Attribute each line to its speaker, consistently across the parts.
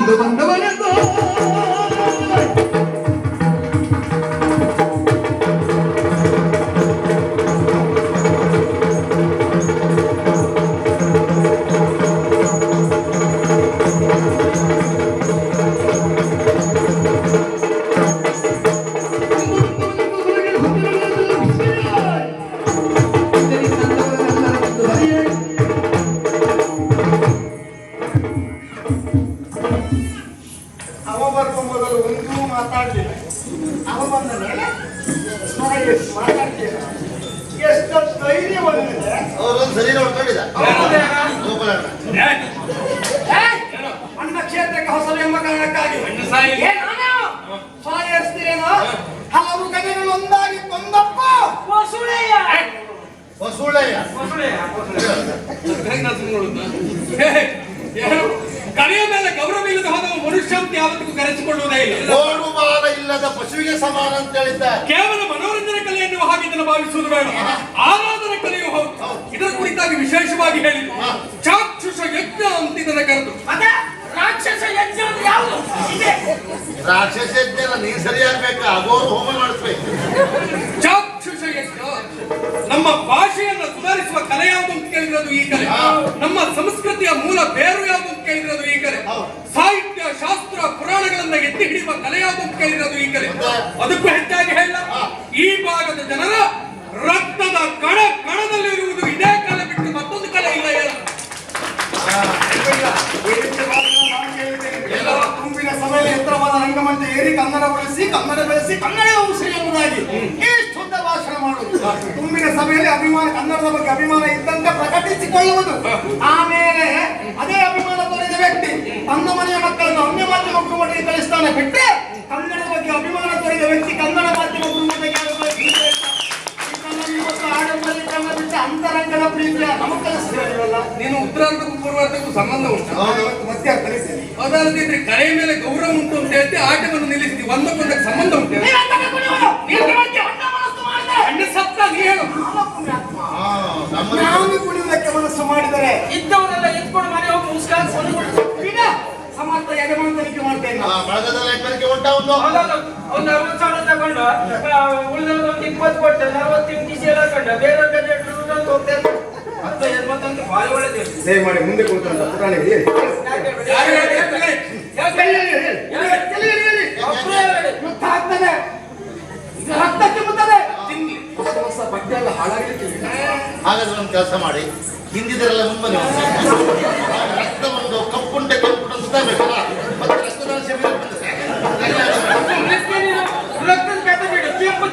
Speaker 1: ಇಂದು ಬಂದವನೆಂದು
Speaker 2: ಅನ್ನ ಕ್ಷೇತ್ರಕ್ಕೆ ಹೊಸಲು ಎಂಬ ಕಾರಣಕ್ಕಾಗಿ ಸಾಯಿಸ್ತೀರೇನೋ ಹಲವು ಗಜಗಳು ಒಂದಾಗಿ ಕೊಂದಪ್ಪ
Speaker 3: ಕರೆಯ ಮೇಲೆ ಗೌರವ ಇಲ್ಲದ ಹೋದವ ಮನುಷ್ಯ ಅಂತ ಯಾವತ್ತಿಗೂ ಕರೆಸಿಕೊಳ್ಳುವುದೇ ಇಲ್ಲ.
Speaker 4: ಇಲ್ಲದ ಪಶುವಿಗೆ ಸಮಾನ ಅಂತ ಹೇಳಿದ್ದಾರೆ.
Speaker 3: ಕೇವಲ ಮನೋರಂಜನೆ ಕಲೆ ಎನ್ನುವ ಹಾಗೆ ಇದನ್ನು ಭಾವಿಸುವುದು ಬೇಡ. ಆರಾಧನಾ ಕಲೆಯು ಹೌದು. ಇದರ ಕುರಿತಾಗಿ ವಿಶೇಷವಾಗಿ ಹೇಳಿದ್ರು ಚಾಕ್ಷುಷ ಯಜ್ಞ ಅಂತ ಇದನ್ನ ಕರೆದು.
Speaker 2: ರಾಕ್ಷಸ ಯಜ್ಞ ಯಾವುದು?
Speaker 4: ರಾಕ್ಷಸ ಯಜ್ಞ ನೀನ್ ಸರಿಯಾಗಬೇಕಾ? ಅಗೋರು ಹೋಮ ಮಾಡಿಸ್ಬೇಕು.
Speaker 3: ಚಾಕ್ಷುಷ ಯಜ್ಞ ನಮ್ಮ ಭಾಷೆಯನ್ನು ಸುಧಾರಿಸುವ ಕಲೆ ಯಾವುದು ಅಂತ ಕೇಳಿರೋದು ಈ ಕಲೆ. ನಮ್ಮ ಸಂಸ್ಕೃತಿಯ ಮೂಲ ಬೇರು ಯಾವುದು ಅಂತ ಕೇಳಿರೋದು ಈ ಕಲೆ. ಸಾಹಿತ್ಯ ಶಾಸ್ತ್ರ ಪುರಾಣಗಳನ್ನ ಎತ್ತಿ ಹಿಡಿಯುವ ಕಲೆ ಯಾವುದು ಅಂತ ಕೇಳಿರೋದು ಈ ಕಲೆ. ಅದಕ್ಕೂ ಹೆಚ್ಚಾಗಿ ಹೇಳ ಈ ಭಾಗದ ಜನರ ರಕ್ತದ ಕಣ ಕಣದಲ್ಲಿರುವುದು ಇದೇ ಕಲೆ ಬಿಟ್ಟು ಮತ್ತೊಂದು ಕಲೆ ಇಲ್ಲ.
Speaker 2: ತುಂಬಿನ ಸಭೆಯಲ್ಲಿ ಎತ್ತರವಾದ ರಂಗಮಂಚ ಏರಿ ಕನ್ನಡ ಬಳಸಿ ಕನ್ನಡ ಬೆಳೆಸಿ ಕನ್ನಡ ಉಸಿರಿ ಎಂಬುದಾಗಿ ಈ ಶುದ್ಧ ಭಾಷಣ ಮಾಡುವುದು. ತುಂಬಿನ ಸಭೆಯಲ್ಲಿ ಅಭಿಮಾನ, ಕನ್ನಡದ ಬಗ್ಗೆ ಅಭಿಮಾನ ಇದ್ದಂತೆ ಪ್ರಕಟಿಸಿಕೊಳ್ಳುವುದು. ಆಮೇಲೆ ಅದೇ ಅಭಿಮಾನ ತೋರಿದ ವ್ಯಕ್ತಿ ತನ್ನ ಮನೆಯ ಮಕ್ಕಳನ್ನು ಅನ್ಯ ಮಾಧ್ಯಮ ಗುರುಮಟ್ಟಿಗೆ ಕಳಿಸ್ತಾನೆ ಬಿಟ್ಟರೆ ಕನ್ನಡದ ಬಗ್ಗೆ ಅಭಿಮಾನ ತೋರಿದ ವ್ಯಕ್ತಿ ಕನ್ನಡ ಮಾಧ್ಯಮ ಗುರುಮಟ್ಟಿಗೆ ಅಂತರಂಗದ ಪ್ರೀತಿಯ ನಮಗೆ ಕಲಿಸ್ತಿರಲಿಲ್ಲ.
Speaker 3: ನೀನು ಉತ್ತರಾರ್ಧಕ್ಕೂ ಪೂರ್ವಾರ್ಧಕ್ಕೂ ಸಂಬಂಧ ಉಂಟು.
Speaker 2: ಮತ್ತೆ
Speaker 3: ಅದಾದ್ರೆ ಕರೆಯ ಮೇಲೆ ಗೌರವ ಉಂಟು ಅಂತ ಹೇಳ್ತಿ ಆಟವನ್ನು ನಿಲ್ಲಿಸ್ತೀವಿ. ಒಂದಕ್ಕೊಂದಕ್ಕೆ ಸಂಬಂಧ ಉಂಟು. ಸತ್ತ ನೀ ಹೇಳು.
Speaker 2: ನಾನು ಕುಣಿಯುವುದಕ್ಕೆ ಮನಸ್ಸು ಮಾಡಿದರೆ ಇದ್ದವರೆಲ್ಲ ಎತ್ಕೊಂಡು ಮನೆ ಹೋಗಿ ಮುಸ್ಕಾನ್ ಸಮರ್ಥ ಯಜಮಾನನಿಗೆ ಮಾಡ್ತೇನೆ.
Speaker 5: ಒಂದು 60 ಸಾವಿರ ತಗೊಂಡು ಉಳಿದವರು ಒಂದು 20 ಕೊಟ್ಟು 40 ಕಿಸಿ ಎಲ್ಲ ಹಾಕೊಂಡು ಬೇರೆ ಹೋಗ್ತೇನೆ. ಮತ್ತೆ ಯಜಮಾನಂತ ಭಾಳ ಒಳ್ಳೆದು.
Speaker 2: ಸೇವ್ ಮಾಡಿ ಮುಂದೆ ಕೂತ್ಕೊಂಡ ಪುರಾಣ ರಕ್ತಕ್ಕೆ ಮುತ್ತದೆ ಹೊಸ ಬಟ್ಟೆ ಎಲ್ಲ ಹಾಳಾಗಲಿಕ್ಕೆ.
Speaker 4: ಹಾಗಾದ್ರೆ ಒಂದು ಕೆಲಸ ಮಾಡಿ, ಹಿಂದಿದರೆಲ್ಲ ಮುಂಬನ್ನಿ. ರಕ್ತ ಒಂದು ಕಪ್ಪುಂಟೆ ಕಪ್ಪುಂಟೆ ಸುತ್ತಬೇಕಲ್ಲ, ಮತ್ತೆ ರಕ್ತದಾನ ಶಿಬಿರ
Speaker 5: ರಕ್ತದ ಕತೆ ಬಿಡು, ಕೆಂಪು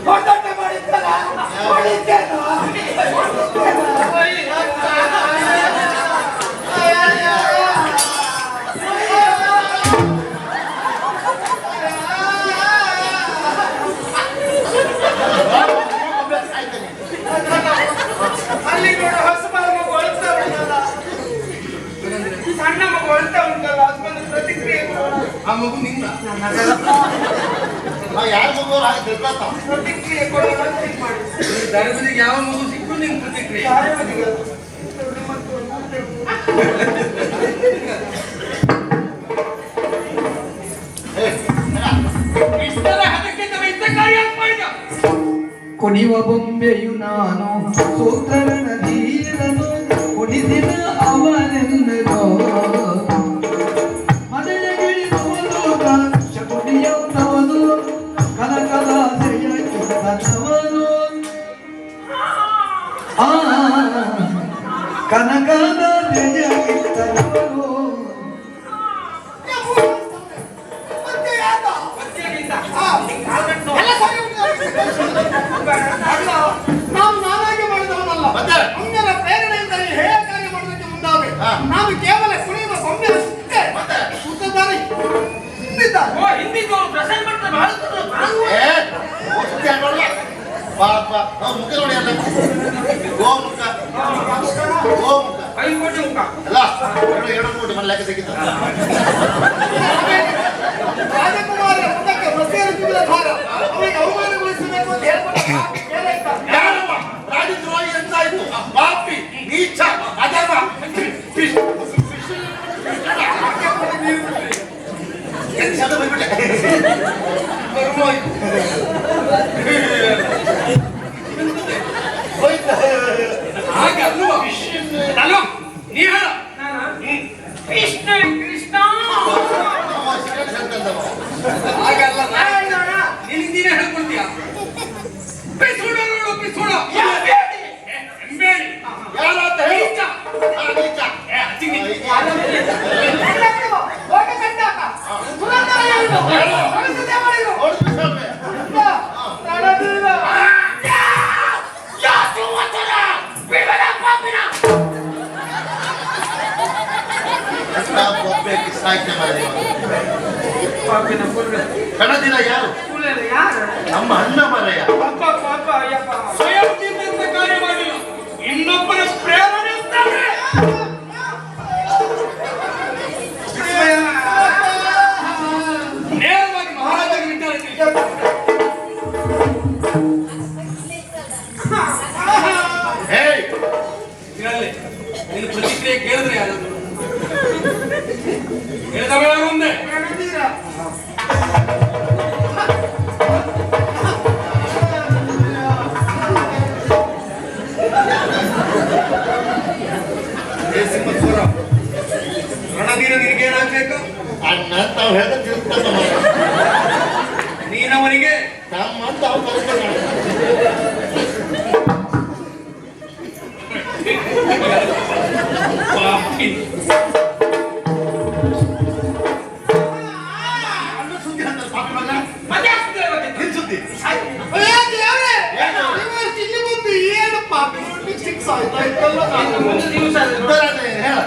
Speaker 2: ಹೊಡೆದಾಟ ಮಾಡಿದ್ದಲ್ಲ
Speaker 5: ಅಲ್ಲಿ ನೋಡ ಹೊಸ ಮಗು ಒಳ್ತಾ ಉಂಟಲ್ಲ, ಸಣ್ಣ ಮಗು ಒಳ್ತಾ ಉಂಟಲ್ಲ, ಅದಕ್ಕೊಂದು ಪ್ರತಿಕ್ರಿಯೆ.
Speaker 3: ಆ ಮಗು ನಿನ್ನ
Speaker 4: ಯಾರ ಮಗು
Speaker 5: ಪ್ರತಿಕ್ರಿಯೆ ಕೊಡೋಣ ಮಾಡಿ.
Speaker 3: ದರ್ಬದಿಗೆ ಯಾವ ಮಗು ಸಿಕ್ಕೂ ನಿನ್ ಪ್ರತಿಕ್ರಿಯೆ.
Speaker 1: ಕುಣಿವ ಬೊಂಬೆಯು ನಾನು ಸೋತ್ರನ ಧೀರನು ಕುಣಿದಿನ ಅವನೆಂದರೋ ಮನೆಯಗಿಳಿದವನು ಶಕುನಿಯಂತವನು ಕನಕದ ಜಯಕಿಂತನವನು ಕನಕದ ಜಯಕಿಂತನವನು
Speaker 2: ನಾವು ನಾನಾಗಿ ಮಾಡಿದವನಲ್ಲ. ಅನ್ಯರ ಪ್ರೇರಣೆಯಿಂದಲೇ ಹೇಯ ಕಾರ್ಯ ಮಾಡೋದಕ್ಕೆ ಮುಂದಾವೆ. ನಾನು ಕೇವಲ ಕುಣಿಯುವ ಸೌಮ್ಯ ಅಷ್ಟೇ. ಸುತ್ತಿದ್ದಾರೆ
Speaker 5: ಹಿಂದಿದ್ದು
Speaker 4: ಪಾಪ ಮುಖ ನೋಡಿ ಅಲ್ಲ ಗೋಮುಖ ಗೋಮುಖ
Speaker 5: 5 ಕೋಟಿ ಮುಖ
Speaker 4: ಅಲ್ಲ 2 ಕೋಟಿ ಮನೆ ಲೆಕ್ಕ ಸಿಕ್ಕಿತ್ತು
Speaker 2: ರಾಜಕುಮಾರರ ಮುಖಕ್ಕೆ ಮಸೇರು ತುಂಬಿದ ಭಾರ ಅವರಿಗೆ ಅವಮಾನಗೊಳಿಸಬೇಕು ಅಂತ ಹೇಳ್ಕೊಂಡು
Speaker 4: ಯಾರವ ರಾಜದ್ರೋಹಿ ಎಂದಾಯ್ತು ಪಾಪಿ ನೀಚ ಅಧಮ ಶಬ್ದ ಬಂದ್ಬಿಟ್ಟೆ ಹೋಯ್ತಾ
Speaker 3: ಹಾಗೆ ಅಲ್ವಾ ಅಲ್ಲ ನೀ ಹೇಳ
Speaker 5: ಕೃಷ್ಣ ಕೃಷ್ಣ
Speaker 3: ಹಾಗಲ್ಲ ನಿನಗೆ ನೀನೇ ಹೇಳ್ಕೊಳ್ತೀಯ ಪಿಸೋಡ ನೋಡು ಪಿಸೋಡ ಎಂಬೇಡಿ
Speaker 4: ಯಾರಂತ ಹೇಳಿ ನೀಚ
Speaker 2: ಹೋಗಿ ಕಂಡಾಕ ಸುರಂದರ ಹೇಳಿದ್ರು ಹೊರಸದೆ ಮಾಡಿದ್ರು
Speaker 4: ಹೊರತು ಸ್ವಾಮಿ
Speaker 2: ತಡದಿಲ್ಲ
Speaker 4: ಒಬ್ಬಕ್ಕೆ ಸಾಹಿತ್ಯ ಮಾಡಿ
Speaker 5: ಪಾಪಿನ ಪುಲ್ಲ
Speaker 4: ಕಣದಿನ ಯಾರು
Speaker 5: ಪುಲ್ಲ ಯಾರು
Speaker 4: ನಮ್ಮ ಅಣ್ಣ ಮರಯ್ಯ
Speaker 5: ಪಾಪ ಪಾಪ ಅಯ್ಯಪ್ಪ
Speaker 3: ಸ್ವಯಂ ನಿರ್ಮಿತ ಕಾರ್ಯ ಮಾಡಿಲ್ಲ ಇನ್ನೊಬ್ಬನ ಪ್ರೇರಣೆ ಇರ್ತಾನೆ. ನೇರವಾಗಿ ಮಹಾರಾಜರಿಗೆ ವಿಚಾರಿಸಿ
Speaker 4: ಹೇಯ್
Speaker 3: ಇರಲಿ ನಿನ್ನ ಪ್ರತಿಕ್ರಿಯೆ ಕೇಳಿದ್ರೆ ಯಾರಾದ್ರು ಹೇಳಿದವ ಒಂದೇ ಸಿಂಹಸ್ವರ ರಣಧೀರ ನಿನಗೇನಾಗ್ಬೇಕು
Speaker 4: ಅಣ್ಣ ತಾವು ಹೇಳ್ದ ತಿರುಗ್ತದ
Speaker 3: ನೀನವನಿಗೆ
Speaker 4: ನಮ್ಮ ತಾವು ಕರೆಸ್ತಾರೆ
Speaker 3: ಪಾಪಿ.
Speaker 4: ಅಣ್ಣ ಸುದ್ದಿ ಅಂತ ಪಾಪಿ ಮಗ
Speaker 5: ಮತ್ತೆ ಆಗ್ತದೆ ಇವತ್ತು.
Speaker 4: ನಿನ್ ಸುದ್ದಿ
Speaker 2: ಅಯ್ಯೋ ದೇವ್ರೇ ಇವತ್ತು ಇಲ್ಲಿ ಬಂದು ಏನಪ್ಪ ಸಿಕ್ಸ್ ಆಯ್ತಾ ಇತ್ತಲ್ಲ
Speaker 5: ಇನ್ನು ಮುಂದೆ ದಿವಸ ಅದು ನೋಡಿ.
Speaker 4: ಹೇಳ